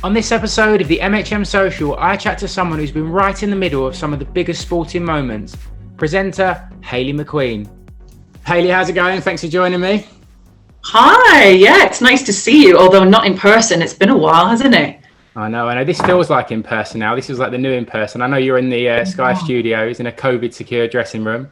On this episode of the MHM Social, I chat to someone who's been right in the middle of some of the biggest sporting moments. Presenter, Hayley McQueen. Hayley, how's it going? Thanks for joining me. Hi, yeah, it's nice to see you, although not in person. It's been a while, hasn't it? I know. This feels like in person now. This is like the new in person. I know you're in the Sky Studios in a COVID secure dressing room.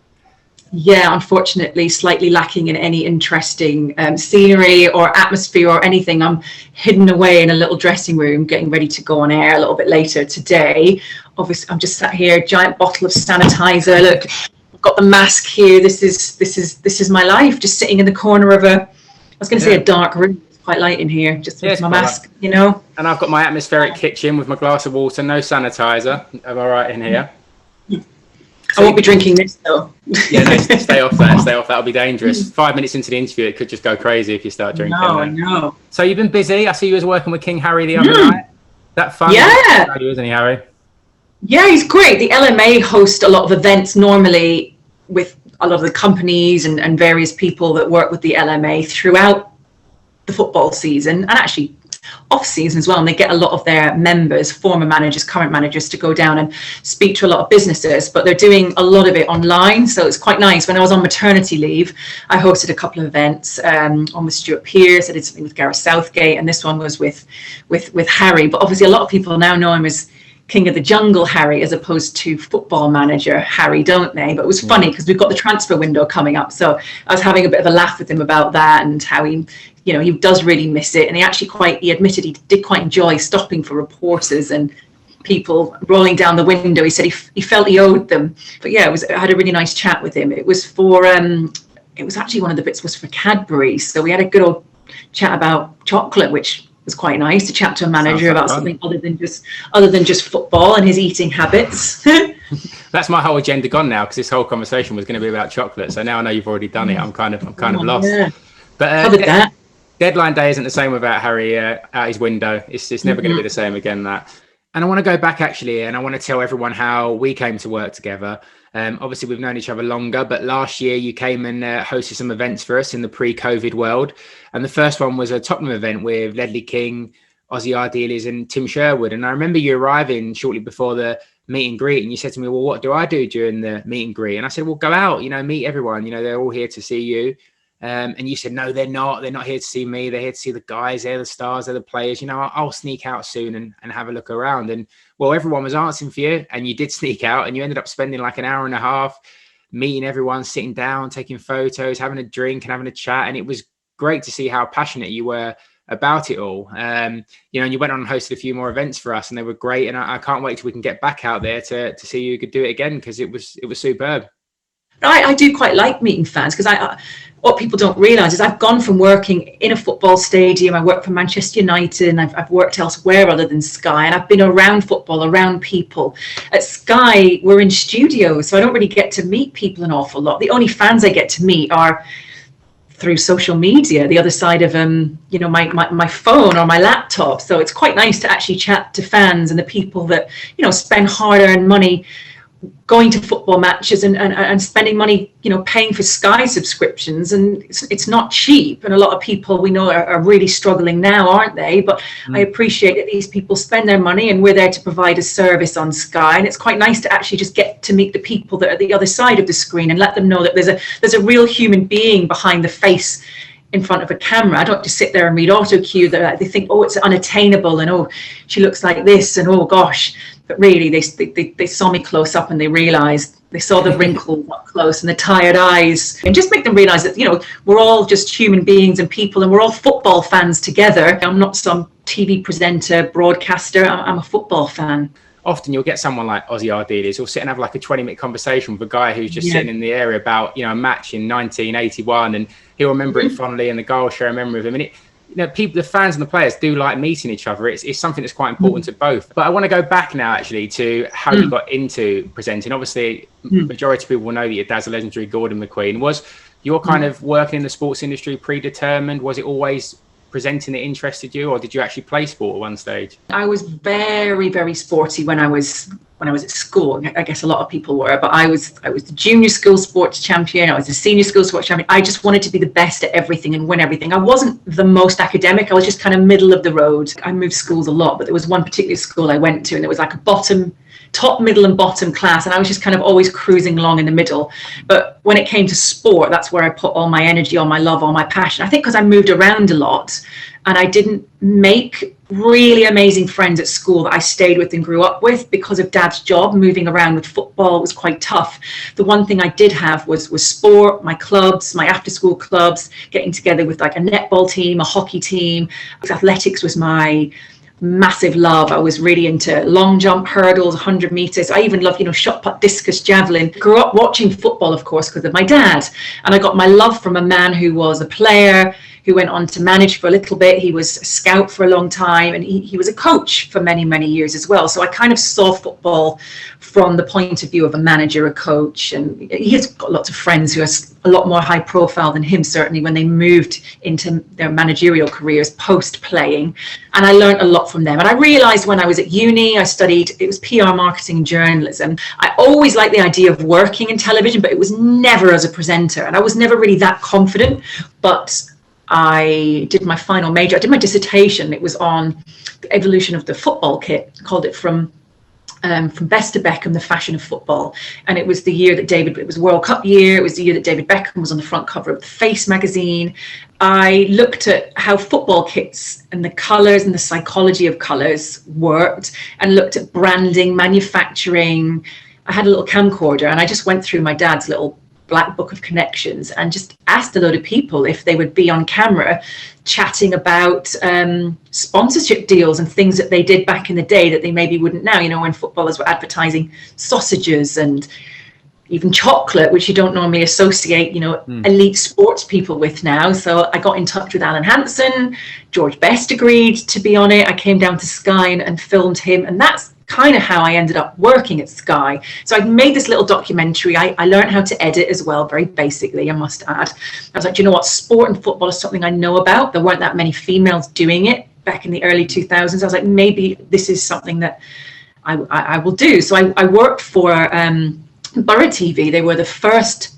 Yeah, unfortunately, slightly lacking in any interesting scenery or atmosphere or anything. I'm hidden away in a little dressing room, getting ready to go on air a little bit later today. Obviously, I'm just sat here, giant bottle of sanitizer. Look, I've got the mask here. This is my life, just sitting in the corner of a dark room. It's quite light in here, just with my mask, you know. And I've got my atmospheric kitchen with my glass of water, no sanitizer. Am I right in here? I won't be drinking this though. Yeah, no, stay off that. That'll be dangerous. 5 minutes into the interview, it could just go crazy if you start drinking. No. So you've been busy. I see you was working with King Harry the other night. That fun? Yeah. How isn't he, Harry? Yeah, he's great. The LMA host a lot of events normally with a lot of the companies and various people that work with the LMA throughout the football season and actually off season as well, and they get a lot of their members, former managers, current managers, to go down and speak to a lot of businesses, but they're doing a lot of it online, so it's quite nice. When I was on maternity leave, I hosted a couple of events, one with Stuart Pearce, I did something with Gareth Southgate, and this one was with Harry. But obviously a lot of people now know him as King of the Jungle Harry as opposed to football manager Harry, don't they? But it was funny because we've got the transfer window coming up, so I was having a bit of a laugh with him about that and how he does really miss it, and he admitted he did quite enjoy stopping for reporters and people rolling down the window. He said he felt he owed them. But yeah, I had a really nice chat with him. It was for it was actually one of the bits was for Cadbury, so we had a good old chat about chocolate, which was quite nice to chat to a manager about something other than just football and his eating habits. That's my whole agenda gone now, because this whole conversation was going to be about chocolate. So now I know you've already done it. I'm kind of lost. Yeah. But deadline day isn't the same without Harry out his window. It's never going to be the same again. That. And I want to go back actually, and I want to tell everyone how we came to work together. Obviously, we've known each other longer, but last year you came and hosted some events for us in the pre-COVID world. And the first one was a Tottenham event with Ledley King, Ozzy Ardiles and Tim Sherwood. And I remember you arriving shortly before the meet and greet, and you said to me, well, what do I do during the meet and greet? And I said, well, go out, meet everyone. They're all here to see you. And you said, no, they're not here to see me. They're here to see the guys. They're the stars. They're the players. I'll sneak out soon and have a look around. And well, everyone was answering for you, and you did sneak out, and you ended up spending like an hour and a half meeting everyone, sitting down, taking photos, having a drink and having a chat. And it was great to see how passionate you were about it all. And you went on and hosted a few more events for us, and they were great. And I can't wait till we can get back out there to see you could do it again, because it was superb. I do quite like meeting fans, because what people don't realise is I've gone from working in a football stadium, I worked for Manchester United, and I've worked elsewhere other than Sky, and I've been around football, around people. At Sky, we're in studios, so I don't really get to meet people an awful lot. The only fans I get to meet are through social media, the other side of my phone or my laptop. So it's quite nice to actually chat to fans and the people that spend hard-earned money going to football matches and spending money, paying for Sky subscriptions, and it's not cheap. And a lot of people we know are really struggling now, aren't they? But I appreciate that these people spend their money, and we're there to provide a service on Sky. And it's quite nice to actually just get to meet the people that are the other side of the screen and let them know that there's a real human being behind the face in front of a camera. I don't just sit there and read auto cue that they think, oh, it's unattainable, and oh, she looks like this, and oh gosh. But really, they saw me close up, and they realised, they saw the wrinkles up close and the tired eyes, and just make them realise that we're all just human beings and people, and we're all football fans together. I'm not some TV presenter, broadcaster. I'm a football fan. Often you'll get someone like Ozzy Ardiles who'll sit and have like a 20-minute conversation with a guy who's just sitting in the area about a match in 1981, and he'll remember it fondly, and the guy will share a memory of him. And people, the fans and the players do like meeting each other. It's something that's quite important to both. But I want to go back now actually to how you got into presenting. Obviously, majority of people will know that your dad's a legendary Gordon McQueen. Was your kind of working in the sports industry predetermined? Was it always presenting that interested you, or did you actually play sport at one stage? I was very, very sporty when I was when I was at school. I guess a lot of people were, but I was the junior school sports champion. I was the senior school sports champion. I just wanted to be the best at everything and win everything. I wasn't the most academic. I was just kind of middle of the road. I moved schools a lot, but there was one particular school I went to, and it was like a top, middle and bottom class, and I was just kind of always cruising along in the middle. But when it came to sport, that's where I put all my energy, all my love, all my passion. I think because I moved around a lot and I didn't make really amazing friends at school that I stayed with and grew up with because of Dad's job. Moving around with football was quite tough. The one thing I did have was sport, my clubs, my after school clubs, getting together with like a netball team, a hockey team. Athletics was my massive love. I was really into long jump, hurdles, 100 meters. I even love, shot put, discus, javelin. Grew up watching football, of course, because of my dad. And I got my love from a man who was a player, who went on to manage for a little bit. He was a scout for a long time, and he was a coach for many, many years as well. So I kind of saw football from the point of view of a manager, a coach, and he has got lots of friends who are a lot more high profile than him, certainly when they moved into their managerial careers post playing. And I learned a lot from them. And I realized when I was at uni, I studied, it was PR, marketing, and journalism. I always liked the idea of working in television, but it was never as a presenter. And I was never really that confident, but I did my final major. I did my dissertation. It was on the evolution of the football kit. I called it from best to Beckham, the fashion of football. And it was the year that it was World Cup year. It was the year that David Beckham was on the front cover of the Face magazine. I looked at how football kits and the colours and the psychology of colours worked, and looked at branding, manufacturing. I had a little camcorder, and I just went through my dad's little black book of connections and just asked a load of people if they would be on camera chatting about sponsorship deals and things that they did back in the day that they maybe wouldn't now, when footballers were advertising sausages and even chocolate, which you don't normally associate, elite sports people with now. So I got in touch with Alan Hansen. George Best agreed to be on it. I came down to Sky and filmed him, and that's kind of how I ended up working at Sky. So I made this little documentary. I learned how to edit as well, very basically, I must add. I was like, what, sport and football is something I know about. There weren't that many females doing it back in the early 2000s. I was like, maybe this is something that I will do. So I worked for Borough TV. They were the first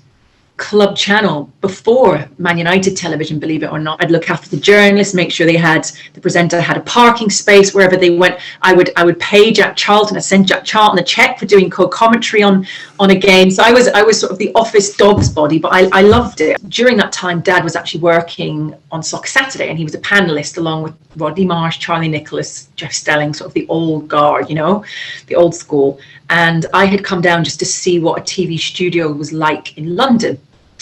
club channel before Man United television, believe it or not. I'd look after the journalists, make sure the presenter had a parking space wherever they went. I would pay Jack Charlton. I sent Jack Charlton a check for doing co-commentary on a game. So I was sort of the office dog's body, but I loved it. During that time, Dad was actually working on Soccer Saturday, and he was a panelist along with Rodney Marsh, Charlie Nicholas, Jeff Stelling, sort of the old guard, the old school. And I had come down just to see what a TV studio was like in London.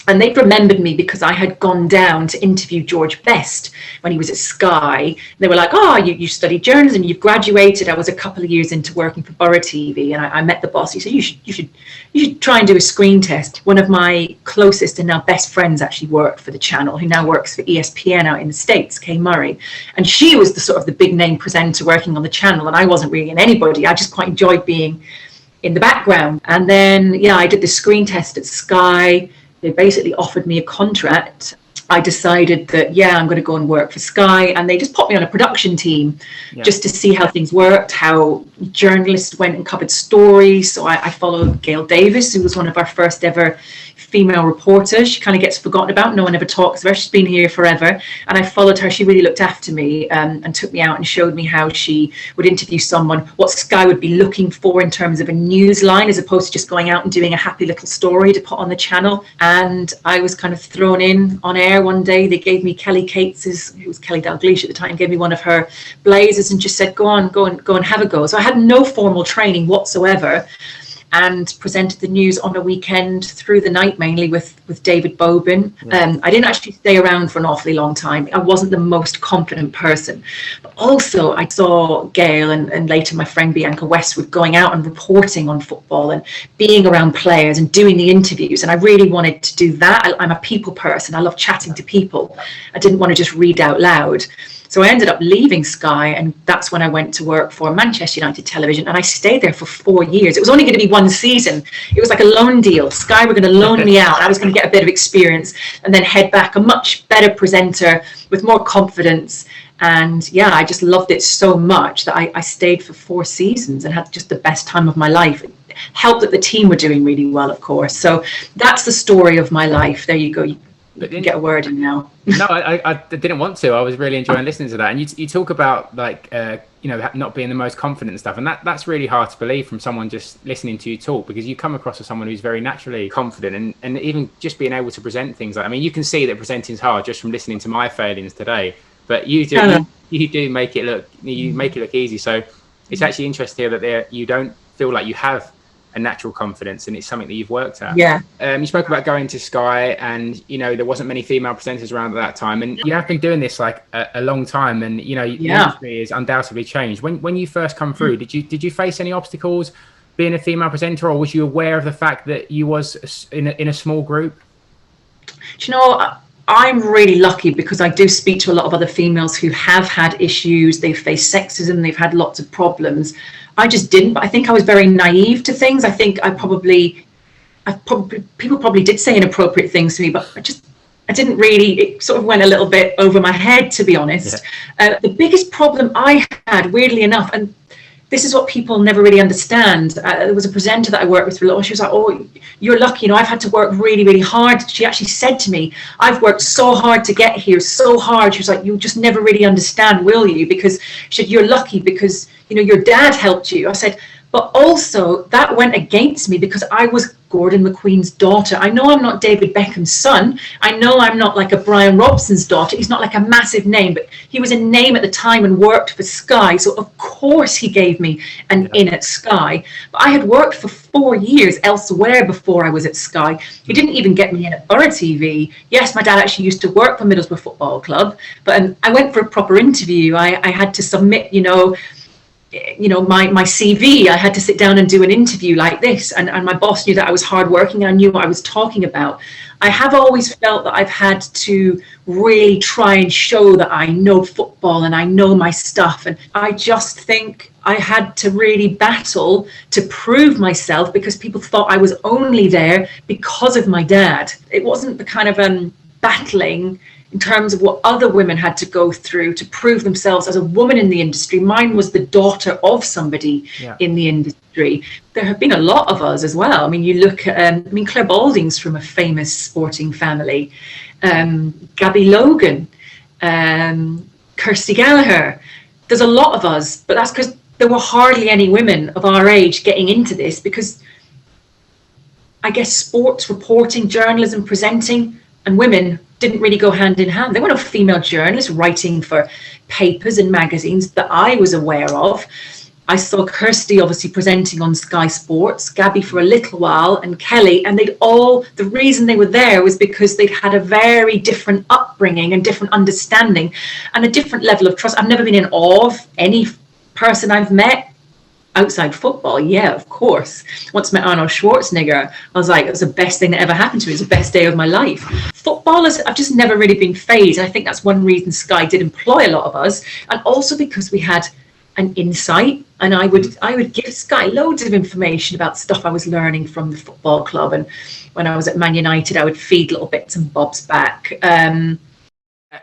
And they'd remembered me because I had gone down to interview George Best when he was at Sky. They were like, you studied journalism, you've graduated. I was a couple of years into working for Borough TV, and I met the boss. He said, you should try and do a screen test. One of my closest and now best friends actually worked for the channel, who now works for ESPN out in the States, Kane Murray. And she was the big name presenter working on the channel, and I wasn't really in anybody. I just quite enjoyed being in the background. And then, I did the screen test at Sky. They basically offered me a contract. I decided that, I'm going to go and work for Sky. And they just put me on a production team just to see how things worked, how journalists went and covered stories. So I followed Gail Davis, who was one of our first ever female reporters. She kind of gets forgotten about. No one ever talks about her. She's been here forever. And I followed her. She really looked after me and took me out and showed me how she would interview someone, what Sky would be looking for in terms of a news line, as opposed to just going out and doing a happy little story to put on the channel. And I was kind of thrown in on air one day. They gave me Kelly Cates's, who was Kelly Dalglish at the time, gave me one of her blazers and just said, go and have a go. So I had no formal training whatsoever, and presented the news on a weekend through the night, mainly with David Bobin. I didn't actually stay around for an awfully long time. I wasn't the most confident person. But also I saw Gail and later my friend Bianca Westwood going out and reporting on football and being around players and doing the interviews. And I really wanted to do that. I'm a people person. I love chatting to people. I didn't want to just read out loud. So I ended up leaving Sky, and that's when I went to work for Manchester United Television, and I stayed there for 4 years. It was only going to be one season. It was like a loan deal. Sky were going to loan me out. I was going to get a bit of experience and then head back, a much better presenter with more confidence. And yeah, I just loved it so much that I stayed for 4 seasons and had just the best time of my life. It helped that the team were doing really well, of course. So that's the story of my life. There you go. You can get a word in now. No, I didn't want to. I was really enjoying listening to that. And you talk about like, not being the most confident and stuff. And that's really hard to believe from someone just listening to you talk, because you come across as someone who's very naturally confident, and even just being able to present things. Like, I mean, you can see that presenting is hard just from listening to my failings today. But you do make it look easy. So it's actually interesting that you don't feel like you have a natural confidence, and it's something that you've worked at. Yeah. You spoke about going to Sky, and there wasn't many female presenters around at that time, and you have been doing this like a long time, and the industry has undoubtedly changed. When you first come through, did you face any obstacles being a female presenter, or was you aware of the fact that you was in a small group? Do you know, I'm really lucky because I do speak to a lot of other females who have had issues. They've faced sexism, they've had lots of problems. I just didn't, but I think I was very naive to things. I think people probably did say inappropriate things to me, but I didn't really, it sort of went a little bit over my head, to be honest. Yeah. The biggest problem I had, weirdly enough, and this is what people never really understand. There was a presenter that I worked with for a little while. She was like, "Oh, you're lucky. I've had to work really, really hard." She actually said to me, "I've worked so hard to get here, so hard." She was like, "You'll just never really understand, will you?" Because she said, "You're lucky because, your dad helped you." I said, but also that went against me because I was Gordon McQueen's daughter. I know I'm not David Beckham's son. I know I'm not like a Brian Robson's daughter. He's not like a massive name, but he was a name at the time and worked for Sky. So of course he gave me an in at Sky. But I had worked for 4 years elsewhere before I was at Sky. He didn't even get me in at Borough TV. Yes, my dad actually used to work for Middlesbrough Football Club, but I went for a proper interview. I had to submit, my CV. I had to sit down and do an interview like this, and my boss knew that I was hardworking and I knew what I was talking about. I have always felt that I've had to really try and show that I know football and I know my stuff, and I just think I had to really battle to prove myself because people thought I was only there because of my dad. It wasn't the kind of battling in terms of what other women had to go through to prove themselves as a woman in the industry. Mine was the daughter of somebody in the industry. There have been a lot of us as well. I mean, you look at, Claire Balding's from a famous sporting family. Gabby Logan, Kirsty Gallagher. There's a lot of us, but that's because there were hardly any women of our age getting into this, because I guess sports reporting, journalism, presenting, and women didn't really go hand in hand. There were no female journalists writing for papers and magazines that I was aware of. I saw Kirsty obviously presenting on Sky Sports, Gabby for a little while, and Kelly, and the reason they were there was because they'd had a very different upbringing and different understanding and a different level of trust. I've never been in awe of any person I've met outside football. Yeah, of course. Once met Arnold Schwarzenegger, I was like, it was the best thing that ever happened to me. It was the best day of my life. Footballers, I've just never really been phased. And I think that's one reason Sky did employ a lot of us. And also because we had an insight, and I would give Sky loads of information about stuff I was learning from the football club. And when I was at Man United, I would feed little bits and bobs back. And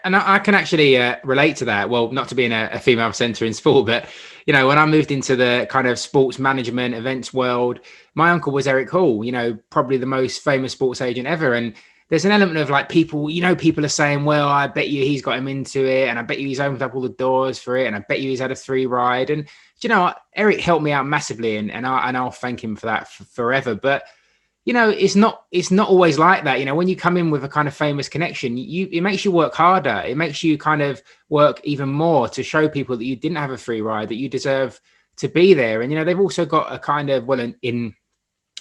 I can actually relate to that. Well, not to being a female presenter in sport, but when I moved into the kind of sports management events world, my uncle was Eric Hall, probably the most famous sports agent ever. And there's an element of like people are saying, well, I bet you he's got him into it, and I bet you he's opened up all the doors for it, and I bet you he's had a 3 ride. And Eric helped me out massively, and I'll thank him for that forever. But it's not always like that. When you come in with a kind of famous connection, it makes you work harder. It makes you kind of work even more to show people that you didn't have a free ride, that you deserve to be there. And they've also got a kind of, well, in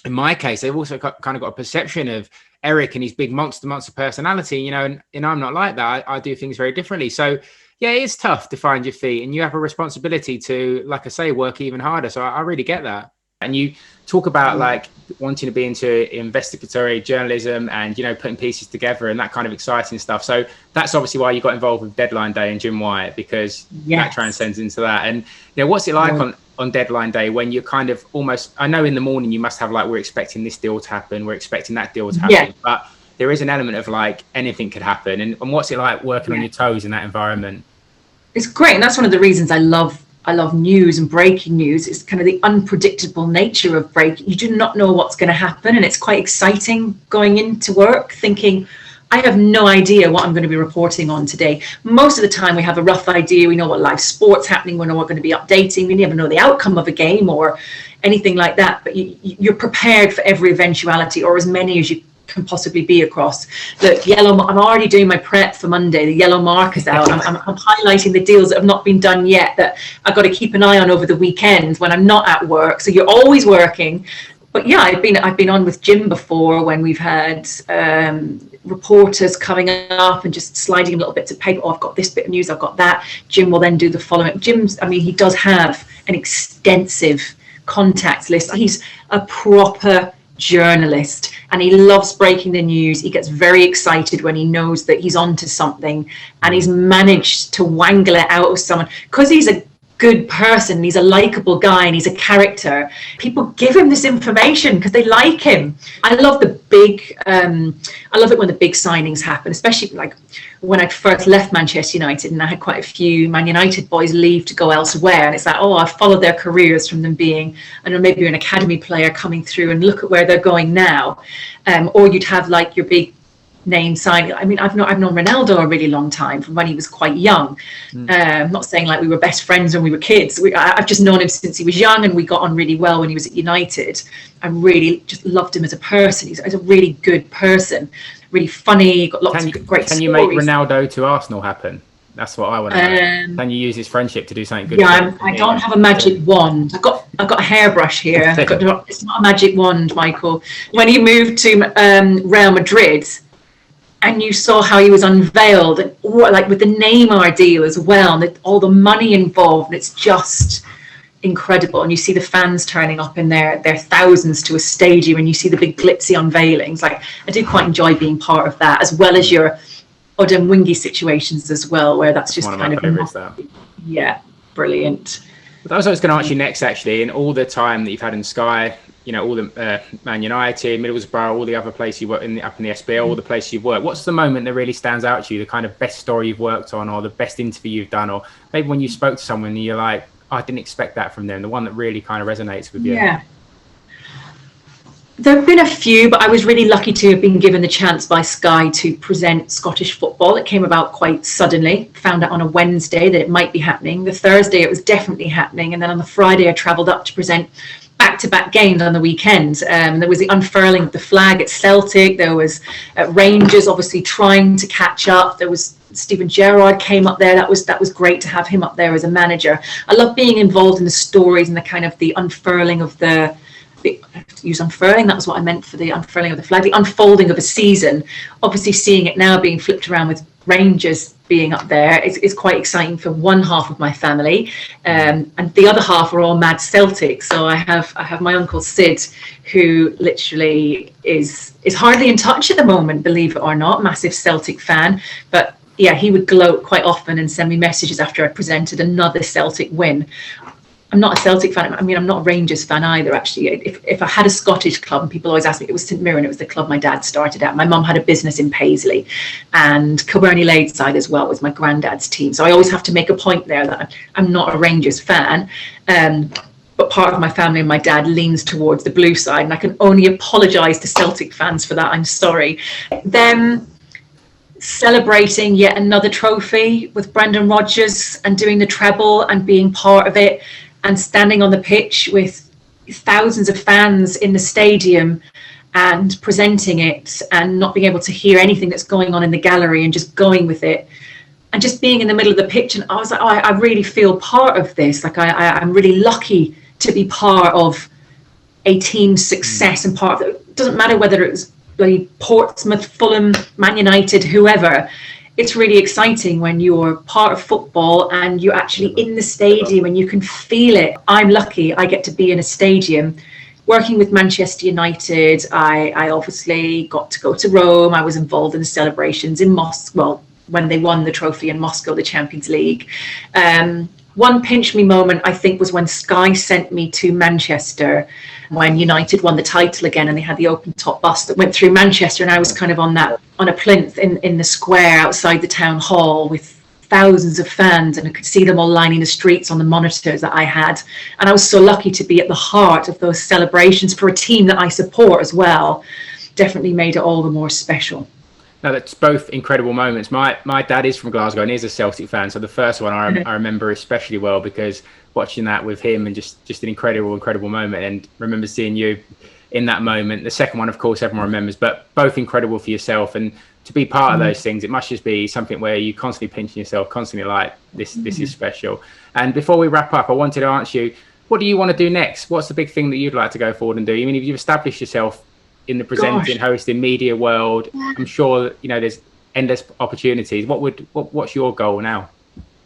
my case, they've also kind of got a perception of Eric and his big monster personality. And I'm not like that. I do things very differently. So yeah, it's tough to find your feet, and you have a responsibility to, like I say, work even harder. So I really get that. And you talk about like wanting to be into investigatory journalism and, putting pieces together and that kind of exciting stuff. So that's obviously why you got involved with Deadline Day and Jim Wyatt, because that transcends into that. And, what's it like on Deadline Day when you're kind of almost, I know in the morning you must have like, we're expecting this deal to happen, we're expecting that deal to happen, but there is an element of like anything could happen. And what's it like working on your toes in that environment? It's great, and that's one of the reasons I love news and breaking news. It's kind of the unpredictable nature of breaking. You do not know what's going to happen, and it's quite exciting going into work thinking, I have no idea what I'm going to be reporting on today. Most of the time we have a rough idea. We know what live sport's happening. We know we're going to be updating. We never know the outcome of a game or anything like that. But you're prepared for every eventuality, or as many as you can possibly be across. Look, I'm already doing my prep for Monday. The yellow marker's out. I'm highlighting the deals that have not been done yet that I've got to keep an eye on over the weekend when I'm not at work. So you're always working. But yeah, I've been on with Jim before when we've had reporters coming up and just sliding little bits of paper. Oh, I've got this bit of news, I've got that. Jim will then do the following. He does have an extensive contacts list. He's a proper journalist and he loves breaking the news. He gets very excited when he knows that he's onto something, and he's managed to wangle it out of someone because he's a good person, he's a likable guy, and he's a character. People give him this information because they like him. I love it when the big signings happen, especially like when I first left Manchester United and I had quite a few Man United boys leave to go elsewhere, and it's like, oh, I've followed their careers from them being, I don't know, maybe you're an academy player coming through and look at where they're going now. Or you'd have like your big name signing. I mean, I've known Ronaldo a really long time, from when he was quite young. I'm not saying like we were best friends when we were kids. I've just known him since he was young, and we got on really well when he was at United. I really just loved him as a person. He's a really good person, really funny, got lots of great stories. Can you make Ronaldo to Arsenal happen? That's what I want to know. Can you use his friendship to do something good? Yeah, I don't have a magic wand. I've got a hairbrush here. It's not a magic wand, Michael. When he moved to Real Madrid, and you saw how he was unveiled, and like with the Neymar deal as well, and all the money involved, and it's just incredible. And you see the fans turning up in their thousands to a stadium, and you see the big glitzy unveilings. Like, I do quite enjoy being part of that, as well as your Odem Wingy situations as well, where that's just kind of yeah, brilliant. That was what I was going to ask you next, actually. In all the time that you've had in Sky, all the Man United, Middlesbrough, all the other places you work up in the SBL, all the places you've worked, what's the moment that really stands out to you, the kind of best story you've worked on, or the best interview you've done, or maybe when you spoke to someone and you're like, oh, I didn't expect that from them, the one that really kind of resonates with you? Yeah. There have been a few, but I was really lucky to have been given the chance by Sky to present Scottish football. It came about quite suddenly. Found out on a Wednesday that it might be happening. The Thursday it was definitely happening. And then on the Friday I travelled up to present back-to-back games on the weekend. There was the unfurling of the flag at Celtic. There was Rangers obviously trying to catch up. There was Steven Gerrard came up there. That was great to have him up there as a manager. I love being involved in the stories and the kind of the unfurling of the use unfurling, that was what I meant for the unfurling of the flag, the unfolding of a season. Obviously seeing it now being flipped around with Rangers being up there is quite exciting for one half of my family, and the other half are all mad Celtic. So I have my uncle Sid, who literally is hardly in touch at the moment, believe it or not, massive Celtic fan, but yeah, he would gloat quite often and send me messages after I presented another Celtic win. I'm not a Celtic fan. I mean, I'm not a Rangers fan either, actually. If I had a Scottish club, and people always ask me, it was St Mirren, it was the club my dad started at. My mum had a business in Paisley, and Kilburney Ladeside as well was my granddad's team. So I always have to make a point there that I'm not a Rangers fan. But part of my family and my dad leans towards the blue side, and I can only apologise to Celtic fans for that. I'm sorry. Them celebrating yet another trophy with Brendan Rodgers and doing the treble and being part of it, and standing on the pitch with thousands of fans in the stadium and presenting it, and not being able to hear anything that's going on in the gallery and just going with it, and just being in the middle of the pitch. And I was like, oh, I really feel part of this. Like I'm really lucky to be part of a team's success, and part of it. It doesn't matter whether it was bloody Portsmouth, Fulham, Man United, whoever. It's really exciting when you're part of football and you're actually in the stadium and you can feel it. I'm lucky I get to be in a stadium. Working with Manchester United, I obviously got to go to Rome. I was involved in the celebrations in Moscow, well, when they won the trophy in Moscow, the Champions League. One pinch me moment, I think, was when Sky sent me to Manchester when United won the title again, and they had the open top bus that went through Manchester, and I was kind of on a plinth in the square outside the town hall with thousands of fans, and I could see them all lining the streets on the monitors that I had. And I was so lucky to be at the heart of those celebrations for a team that I support as well. Definitely made it all the more special. No, that's both incredible moments. My dad is from Glasgow and is a Celtic fan, so the first one I remember especially well, because watching that with him, and just an incredible moment, and remember seeing you in that moment. The second one, of course, everyone remembers, but both incredible for yourself. And to be part of those things, it must just be something where you constantly pinching yourself, constantly like, this is special. And before we wrap up, I wanted to ask you, what do you want to do next? What's the big thing that you'd like to go forward and do? I mean, if you've established yourself in the presenting, hosting, media world, I'm sure there's endless opportunities. What's your goal now?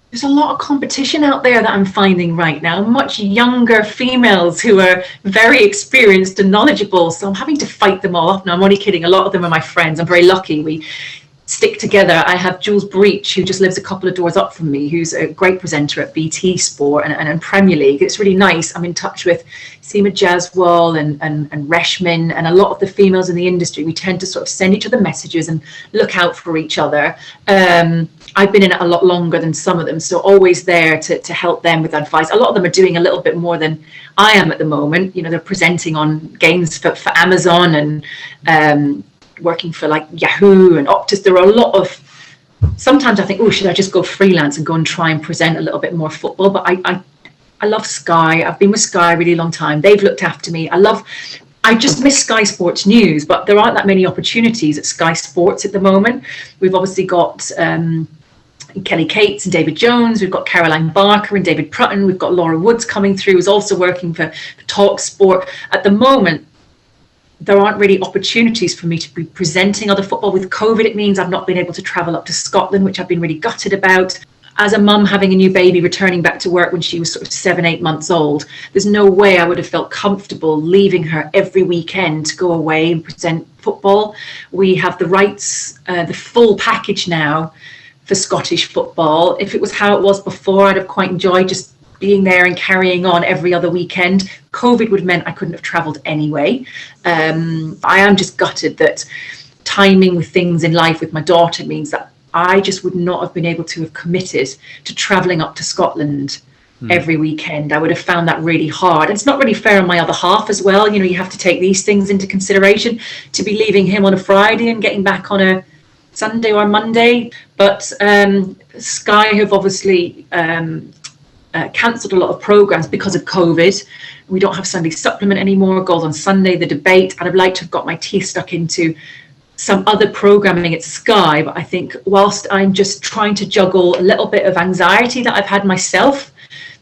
There's a lot of competition out there that I'm finding right now, much younger females who are very experienced and knowledgeable. So I'm having to fight them all off. No, I'm only kidding. A lot of them are my friends. I'm very lucky. We stick together. I have Jules Breach, who just lives a couple of doors up from me, who's a great presenter at BT Sport and Premier League. It's really nice. I'm in touch with Seema Jaswal and Reshmin and a lot of the females in the industry. We tend to sort of send each other messages and look out for each other. I've been in it a lot longer than some of them, so always there to help them with advice. A lot of them are doing a little bit more than I am at the moment. They're presenting on games for Amazon and working for like Yahoo and Optus. There are a lot of, sometimes I think, oh, should I just go freelance and go and try and present a little bit more football? But I love Sky. I've been with Sky a really long time. They've looked after me. I just miss Sky Sports News, but there aren't that many opportunities at Sky Sports at the moment. We've obviously got Kelly Cates and David Jones. We've got Caroline Barker and David Prutton. We've got Laura Woods coming through, who's also working for Talk Sport. At the moment, there aren't really opportunities for me to be presenting other football. With COVID, it means I've not been able to travel up to Scotland, which I've been really gutted about. As a mum having a new baby, returning back to work when she was sort of 7-8 months old, there's no way I would have felt comfortable leaving her every weekend to go away and present football. We have the rights, the full package now for Scottish football. If it was how it was before, I'd have quite enjoyed just being there and carrying on every other weekend. COVID would have meant I couldn't have travelled anyway. I am just gutted that timing with things in life with my daughter means that I just would not have been able to have committed to travelling up to Scotland every weekend. I would have found that really hard. And it's not really fair on my other half as well. You have to take these things into consideration, to be leaving him on a Friday and getting back on a Sunday or Monday. But Sky have obviously cancelled a lot of programmes because of COVID. We don't have Sunday Supplement anymore. Goals on Sunday, the debate. And I'd like to have got my teeth stuck into some other programming at Sky, but I think whilst I'm just trying to juggle a little bit of anxiety that I've had myself,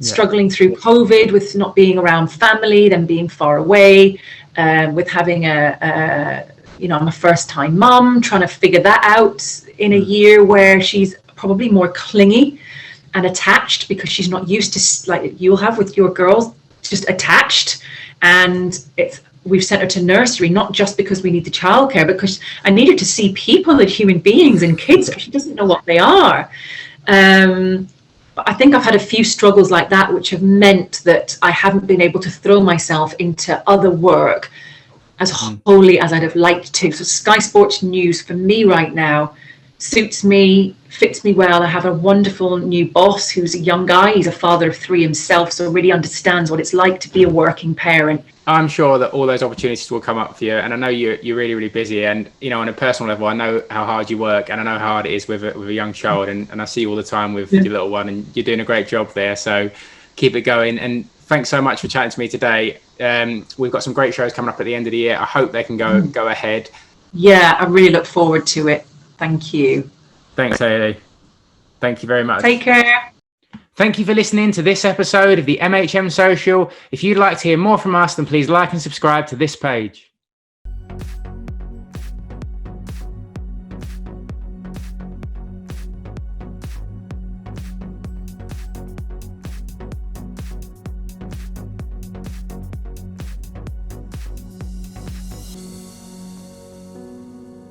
struggling through COVID with not being around family, then being far away, with having I'm a first-time mum, trying to figure that out in a year where she's probably more clingy and attached because she's not used to, like you'll have with your girls, just attached. And we've sent her to nursery, not just because we need the childcare, because I need her to see people and human beings and kids. She doesn't know what they are. But I think I've had a few struggles like that, which have meant that I haven't been able to throw myself into other work as wholly as I'd have liked to. So Sky Sports News for me right now suits me, fits me well. I have a wonderful new boss who's a young guy. He's a father of 3 himself, so really understands what it's like to be a working parent. I'm sure that all those opportunities will come up for you, and I know you're really, really busy. And on a personal level, I know how hard you work, and I know how hard it is with a young child. And I see you all the time with your little one, and you're doing a great job there. So keep it going. And thanks so much for chatting to me today. We've got some great shows coming up at the end of the year. I hope they can go ahead. Yeah, I really look forward to it. Thank you. Thanks, Hayley. Thank you very much. Take care. Thank you for listening to this episode of the MHM Social. If you'd like to hear more from us, then please like and subscribe to this page.